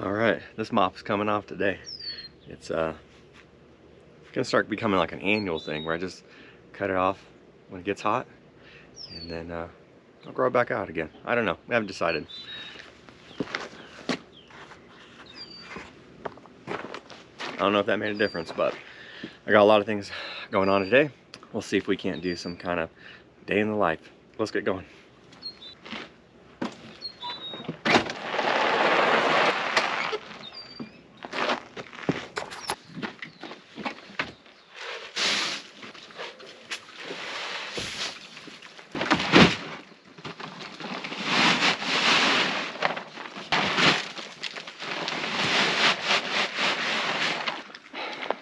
All right, this mop is coming off today. It's gonna start becoming like an annual thing where I just cut it off when it gets hot, and then I'll grow it back out again. I don't know, we haven't decided. I don't know if that made a difference, but I got a lot of things going on today. We'll see if we can't do some kind of day in the life. Let's get going.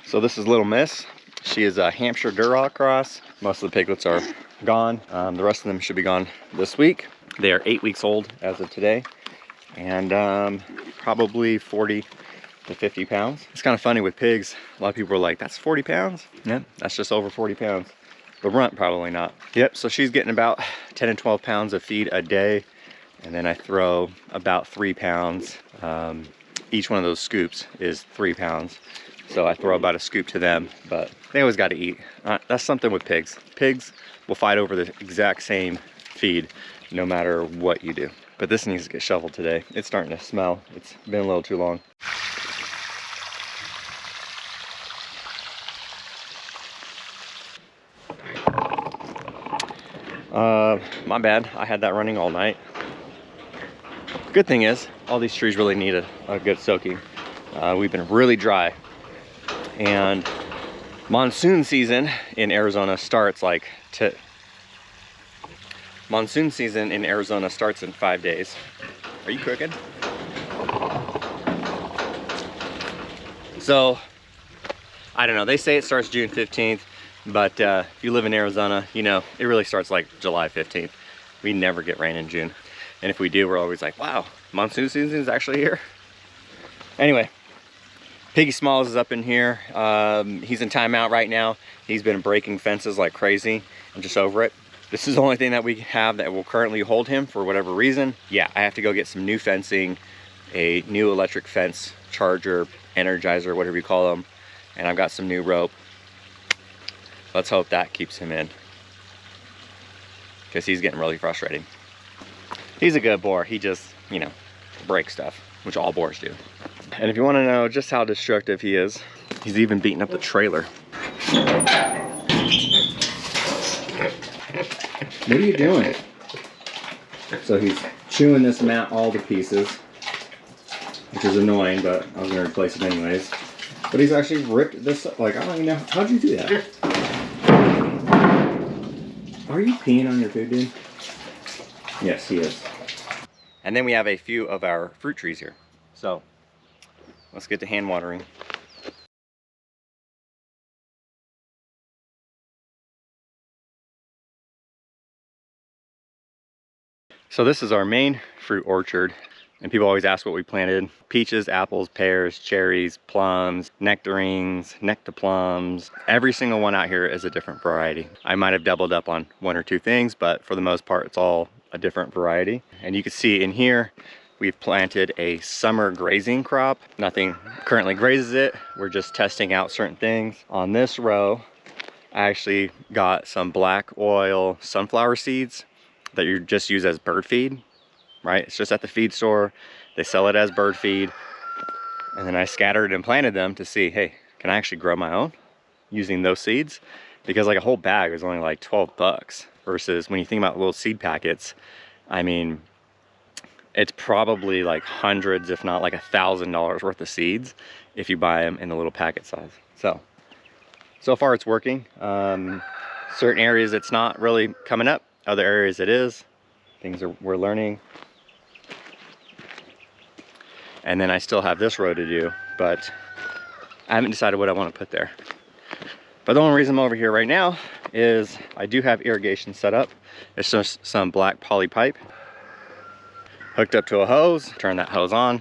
So this is Little Miss. She is a Hampshire Duroc cross. Most of the piglets are gone. The rest of them should be gone this week. They are 8 weeks old as of today, and probably 40 to 50 pounds. It's kind of funny with pigs. A lot of people are like, that's 40 pounds? Yeah, that's just over 40 pounds. The runt, probably not. Yep, so she's getting about 10 and 12 pounds of feed a day, and then I throw about 3 pounds. Each one of those scoops is 3 pounds. So I throw about a scoop to them, but they always got to eat. That's something with pigs. Pigs will fight over the exact same feed no matter what you do. But this needs to get shoveled today. It's starting to smell. It's been a little too long. My bad. I had that running all night. Good thing is, all these trees really need a good soaking. We've been really dry. And monsoon season in Arizona starts monsoon season in Arizona starts in 5 days. Are you cooking? So I don't know, they say it starts June 15th, but if you live in Arizona, you know it really starts like July 15th. We never get rain in June, and if we do, we're always like, wow, monsoon season is actually here. Anyway, Piggy Smalls is up in here. He's in timeout right now. He's been breaking fences like crazy. I'm just over it. This is the only thing that we have that will currently hold him for whatever reason. Yeah, I have to go get some new fencing, a new electric fence charger, energizer, whatever you call them. And I've got some new rope. Let's hope that keeps him in, because he's getting really frustrating. He's a good boar. He just, you know, breaks stuff, which all boars do. And if you want to know just how destructive he is, he's even beating up the trailer. What are you doing? So he's chewing this mat all to pieces, which is annoying, but I was going to replace it anyways. But he's actually ripped this up. Like, I don't even know. How'd you do that? Are you peeing on your food, dude? Yes, he is. And then we have a few of our fruit trees here. So let's get to hand watering. So this is our main fruit orchard, and people always ask what we planted. Peaches, apples, pears, cherries, plums, nectarines, nectarplums. Every single one out here is a different variety. I might have doubled up on 1 or 2 things, but for the most part, it's all a different variety. And you can see in here, we've planted a summer grazing crop. Nothing currently grazes it. We're just testing out certain things. On this row, I actually got some black oil sunflower seeds that you just use as bird feed, right? It's just at the feed store. They sell it as bird feed. And then I scattered and planted them to see, hey, can I actually grow my own using those seeds? Because like a whole bag is only like 12 bucks versus when you think about little seed packets, I mean, it's probably like hundreds, if not like $1,000 worth of seeds if you buy them in the little packet size. So far it's working. Certain areas it's not really coming up. Other areas it is. We're learning. And then I still have this row to do, but I haven't decided what I want to put there. But the only reason I'm over here right now is I do have irrigation set up. It's just some black poly pipe hooked up to a hose. Turn that hose on,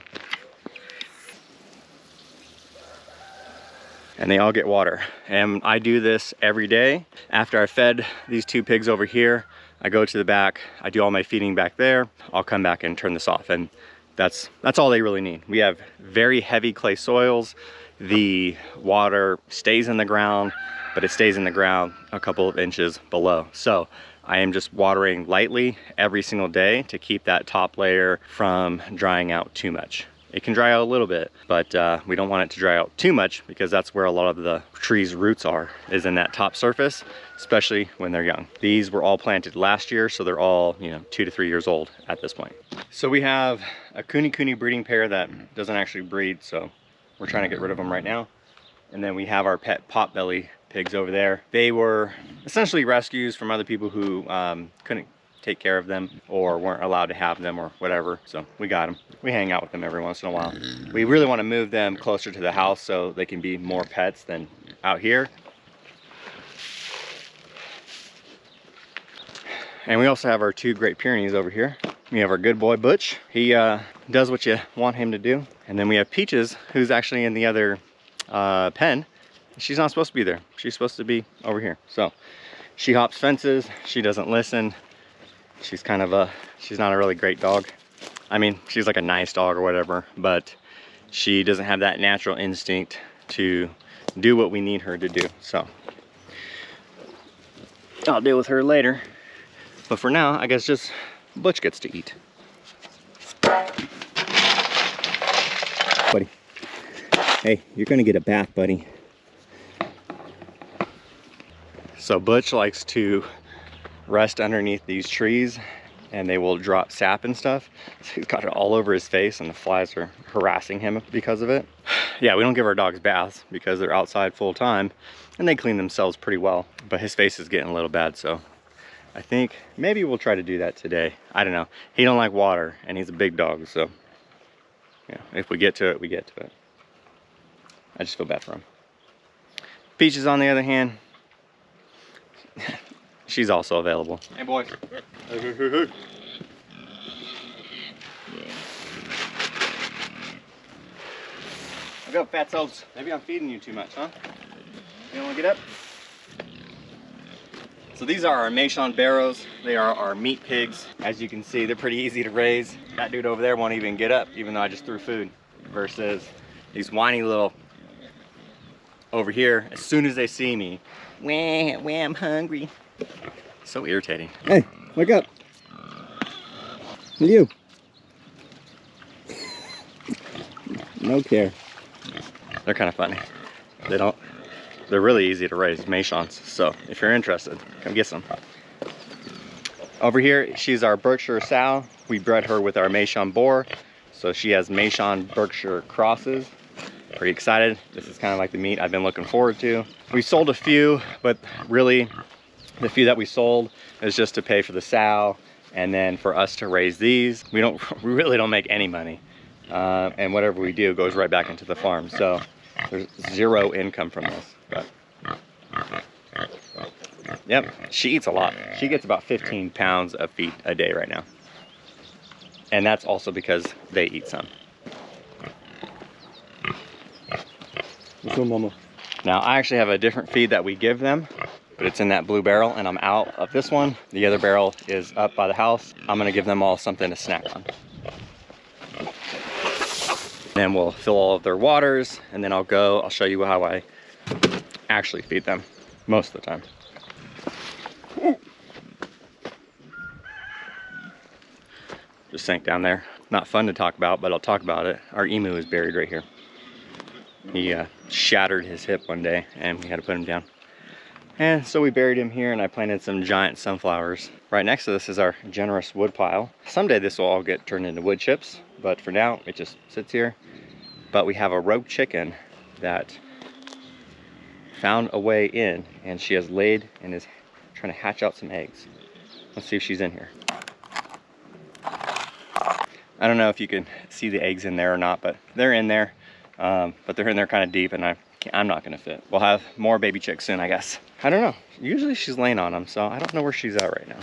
and they all get water. And I do this every day. After I fed these 2 pigs over here, I go to the back, I do all my feeding back there. I'll come back and turn this off, and that's all they really need. We have very heavy clay soils. The water stays in the ground, but it stays in the ground a couple of inches below. So I am just watering lightly every single day to keep that top layer from drying out too much. It can dry out a little bit, but we don't want it to dry out too much, because that's where a lot of the tree's roots are, is in that top surface, especially when they're young. These were all planted last year, so they're all, you know, 2 to 3 years old at this point. So we have a Kuni breeding pair that doesn't actually breed, so we're trying to get rid of them right now. And then we have our pet potbelly pigs over there. They were essentially rescues from other people who couldn't take care of them or weren't allowed to have them or whatever. So we got them. We hang out with them every once in a while. We really want to move them closer to the house so they can be more pets than out here. And we also have our 2 Great Pyrenees over here. We have our good boy Butch. He does what you want him to do. And then we have Peaches, who's actually in the other pen. She's not supposed to be there. She's supposed to be over here. So she hops fences. She doesn't listen. She's kind of she's not a really great dog. I mean, she's like a nice dog or whatever, but she doesn't have that natural instinct to do what we need her to do. So I'll deal with her later. But for now, I guess just Butch gets to eat. Buddy. Hey, you're gonna get a bath, buddy. So Butch likes to rest underneath these trees, and they will drop sap and stuff. So he's got it all over his face, and the flies are harassing him because of it. Yeah, we don't give our dogs baths because they're outside full time, and they clean themselves pretty well. But his face is getting a little bad, so I think maybe we'll try to do that today. I don't know. He don't like water, and he's a big dog, so yeah, if we get to it, we get to it. I just feel bad for him. Peaches, on the other hand, she's also available. Hey, boys. Hey. Look up, fatzos. Maybe I'm feeding you too much, huh? You don't want to get up? So these are our Maison barrows. They are our meat pigs. As you can see, they're pretty easy to raise. That dude over there won't even get up, even though I just threw food. Versus these whiny little over here, as soon as they see me, wah, I'm hungry. So irritating. Hey, wake up. You. No care. They're kind of funny. They're really easy to raise, Maisons. So if you're interested, come get some. Over here, she's our Berkshire sow. We bred her with our Maison boar. So she has Maison Berkshire crosses. Pretty excited. This is kind of like the meat I've been looking forward to. We sold a few, but really the few that we sold is just to pay for the sow and then for us to raise these. We really don't make any money. And whatever we do goes right back into the farm. So there's zero income from this. But yep, she eats a lot. She gets about 15 pounds of feed a day right now. And that's also because they eat some. What's up, mama? Now I actually have a different feed that we give them, but it's in that blue barrel, and I'm out of this one. The other barrel is up by the house. I'm gonna give them all something to snack on. Then we'll fill all of their waters, and then I'll show you how I actually feed them most of the time. Just sank down there. Not fun to talk about, but I'll talk about it. Our emu is buried right here. He shattered his hip one day, and we had to put him down. And so we buried him here, and I planted some giant sunflowers. Right next to this is our generous wood pile. Someday this will all get turned into wood chips, but for now it just sits here. But we have a rogue chicken that found a way in, and she has laid and is trying to hatch out some eggs. Let's see if she's in here. I don't know if you can see the eggs in there or not, but they're in there. But they're in there kind of deep, and I'm not gonna fit. We'll have more baby chicks soon, I guess. I don't know. Usually she's laying on them, so I don't know where she's at right now.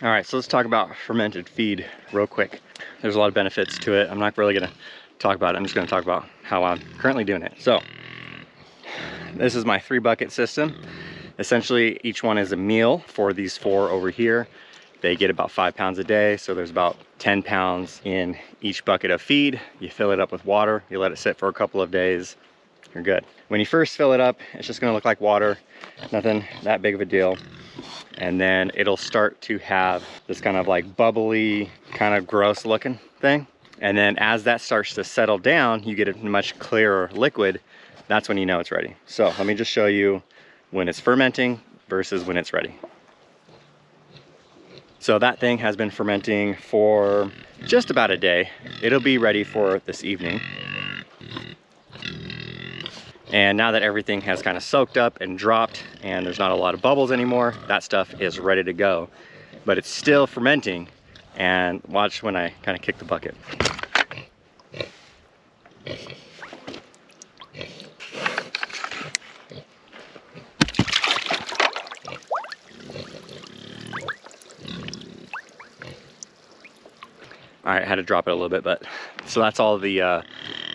All right, so let's talk about fermented feed real quick. There's a lot of benefits to it. I'm not really gonna talk about it. I'm just gonna talk about how I'm currently doing it. So this is my 3 bucket system. Essentially, each one is a meal for these 4 over here. They get about 5 pounds a day, so there's about 10 pounds in each bucket of feed. You fill it up with water, you let it sit for a couple of days, you're good. When you first fill it up, it's just gonna look like water, nothing that big of a deal. And then it'll start to have this kind of like bubbly, kind of gross looking thing. And then as that starts to settle down, you get a much clearer liquid. That's when you know it's ready. So let me just show you when it's fermenting versus when it's ready. So that thing has been fermenting for just about a day. It'll be ready for this evening. And now that everything has kind of soaked up and dropped and there's not a lot of bubbles anymore, that stuff is ready to go. But it's still fermenting, and watch when I kind of kick the bucket. All right, I had to drop it a little bit, but so that's all the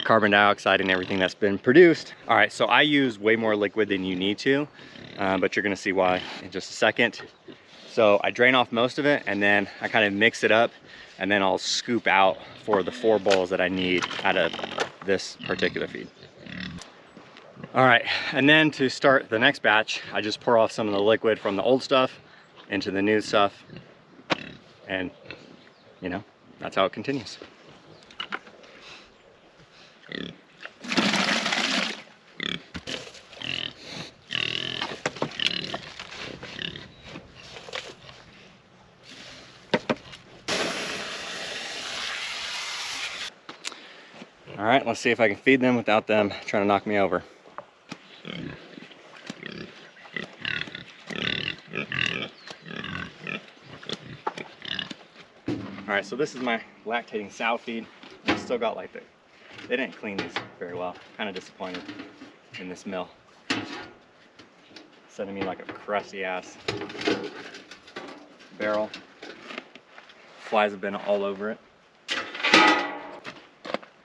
carbon dioxide and everything that's been produced. All right, so I use way more liquid than you need to, but you're gonna see why in just a second. So I drain off most of it, and then I kind of mix it up, and then I'll scoop out for the 4 bowls that I need out of this particular feed. All right, and then to start the next batch, I just pour off some of the liquid from the old stuff into the new stuff, and you know, that's how it continues. All right, let's see if I can feed them without them trying to knock me over. All right, so this is my lactating sow feed. I still got like they didn't clean these very well. Kind of disappointed in this mill. Sending me like a crusty ass barrel. Flies have been all over it.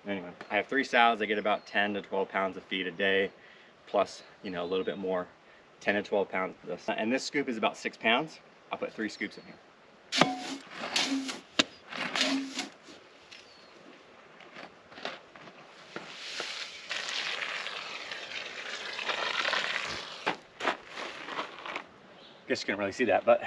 Anyway, I have 3 sows. They get about 10 to 12 pounds of feed a day, plus, you know, a little bit more, 10 to 12 pounds of this. And this scoop is about 6 pounds. I'll put 3 scoops in here. Guess you can't really see that, but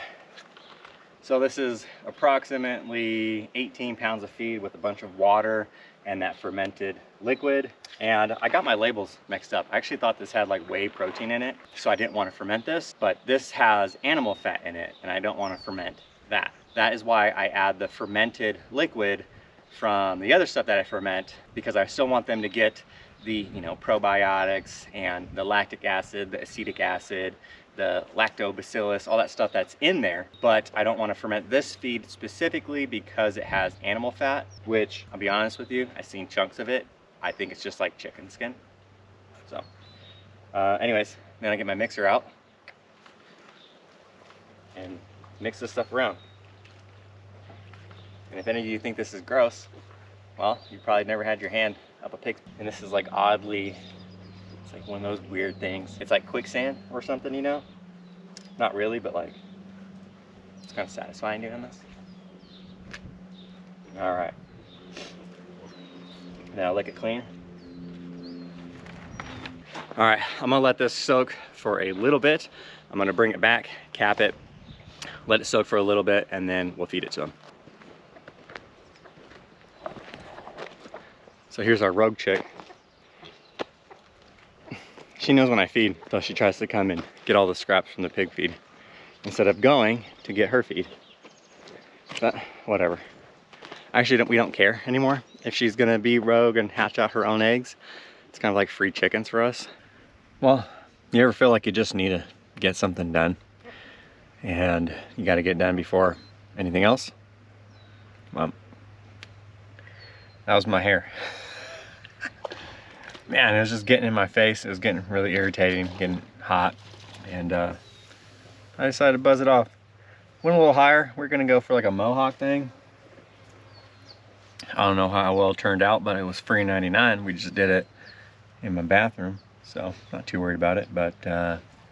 so this is approximately 18 pounds of feed with a bunch of water and that fermented liquid. And I got my labels mixed up. I actually thought this had like whey protein in it, so I didn't want to ferment this, but this has animal fat in it, and I don't want to ferment that. That is why I add the fermented liquid from the other stuff that I ferment, because I still want them to get the, you know, probiotics and the lactic acid, the acetic acid, the lactobacillus, all that stuff that's in there. But I don't want to ferment this feed specifically because it has animal fat, which I'll be honest with you, I've seen chunks of it. I think it's just like chicken skin. So anyways, then I get my mixer out and mix this stuff around. And if any of you think this is gross, well, you probably never had your hand up a pig. And this is like oddly, it's like one of those weird things. It's like quicksand or something, you know? Not really, but like, it's kind of satisfying doing this. All right. Now lick it clean. All right, I'm gonna let this soak for a little bit. I'm gonna bring it back, cap it, let it soak for a little bit, and then we'll feed it to them. So here's our rogue chick. She knows when I feed, so she tries to come and get all the scraps from the pig feed instead of going to get her feed. But whatever. Actually, we don't care anymore if she's gonna be rogue and hatch out her own eggs. It's kind of like free chickens for us. Well, you ever feel like you just need to get something done and you got to get done before anything else? Well, that was my hair. Man, it was just getting in my face. It was getting really irritating, getting hot, and I decided to buzz it off. Went a little higher. We're gonna go for like a mohawk thing. I don't know how well it turned out, but it was free $99. We just did it in my bathroom, so not too worried about it. But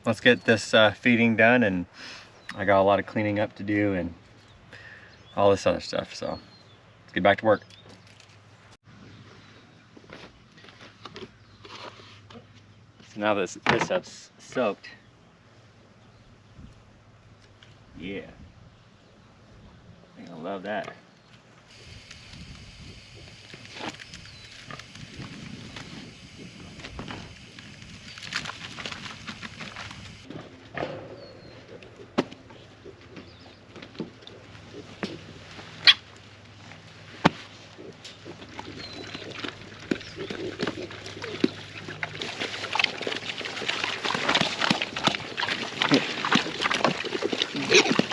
let's get this feeding done, and I got a lot of cleaning up to do and all this other stuff, so let's get back to work. So now this stuff's soaked. Yeah, I love that.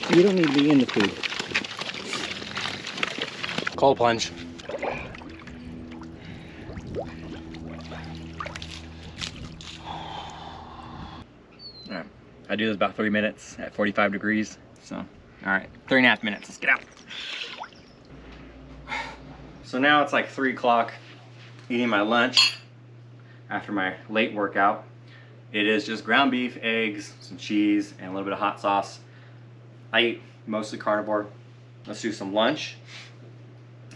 You don't need to be in the food. Cold plunge. Alright, I do this about 3 minutes at 45 degrees. So, alright, 3.5 minutes, let's get out. So now it's like 3 o'clock, eating my lunch after my late workout. It is just ground beef, eggs, some cheese, and a little bit of hot sauce. I eat mostly carnivore. Let's do some lunch.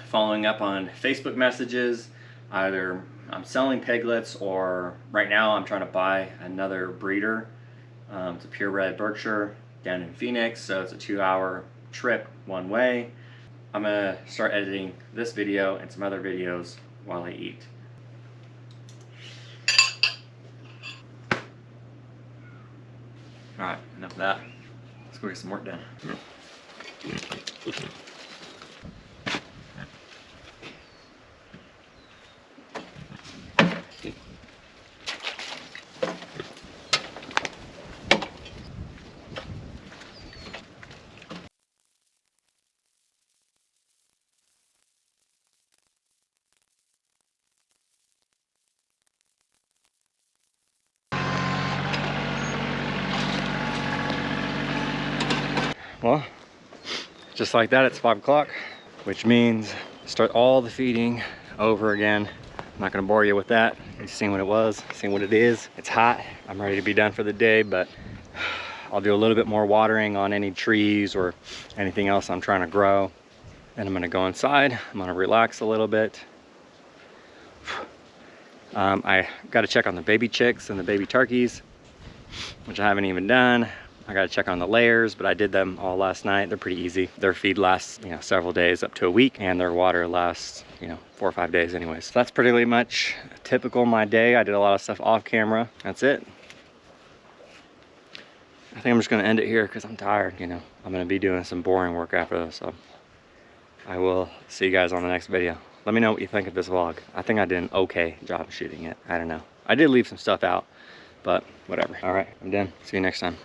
Following up on Facebook messages, either I'm selling piglets or right now I'm trying to buy another breeder. It's a purebred Berkshire down in Phoenix, so it's a 2-hour trip one way. I'm gonna start editing this video and some other videos while I eat. All right, enough of that. Let's go get some work done. Well, just like that, it's 5 o'clock, which means start all the feeding over again. I'm not gonna bore you with that. You've seen what it was, seen what it is. It's hot. I'm ready to be done for the day, but I'll do a little bit more watering on any trees or anything else I'm trying to grow. Then I'm gonna go inside. I'm gonna relax a little bit. I gotta check on the baby chicks and the baby turkeys, which I haven't even done. I gotta check on the layers, but I did them all last night. They're pretty easy. Their feed lasts, several days, up to a week, and their water lasts, 4 or 5 days anyways. So that's pretty much typical my day. I did a lot of stuff off camera. That's it. I think I'm just gonna end it here because I'm tired, I'm gonna be doing some boring work after this, so I will see you guys on the next video. Let me know what you think of this vlog. I think I did an okay job of shooting it. I don't know. I did leave some stuff out, but whatever. All right, I'm done. See you next time.